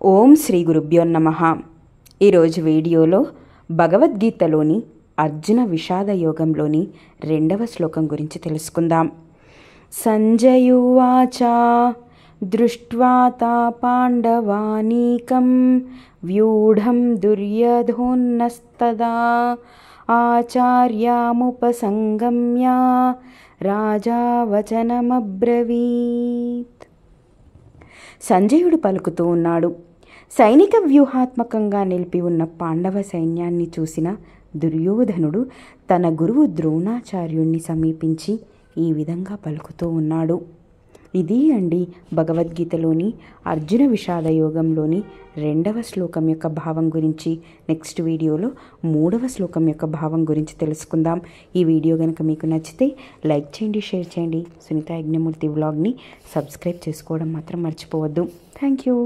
ఓం శ్రీ గురుభ్యో నమః. ఈరోజు వీడియోలో భగవద్గీతలోని అర్జున విషాద యోగంలోని 2వ శ్లోకం గురించి తెలుసుకుందాం. సంజయువాచ దృష్ట్వా తా పాండవానీకం వ్యూఢం దుర్యోధనస్తదా ఆచార్యాముపసంగమ్య రాజా వచనమబ్రవీత్. సంజయుడు పలుకుతూ ఉన్నాడు. సైనిక వ్యూహాత్మకంగా నిలిపి ఉన్న పాండవ సైన్యాన్ని చూసిన దుర్యోధనుడు తన గురువు ద్రోణాచార్యుణ్ణి సమీపించి ఈ విధంగా పలుకుతూ ఉన్నాడు. ఇది అండి భగవద్గీతలోని అర్జున విషాద యోగంలోని 2వ శ్లోకం యొక్క భావం గురించి. నెక్స్ట్ వీడియోలో 3వ శ్లోకం యొక్క భావం గురించి తెలుసుకుందాం. ఈ వీడియో కనుక మీకు నచ్చితే లైక్ చేయండి, షేర్ చేయండి. సునీత యజ్ఞమూర్తి వ్లాగ్ని సబ్స్క్రైబ్ చేసుకోవడం మాత్రం మర్చిపోవద్దు. Thank you.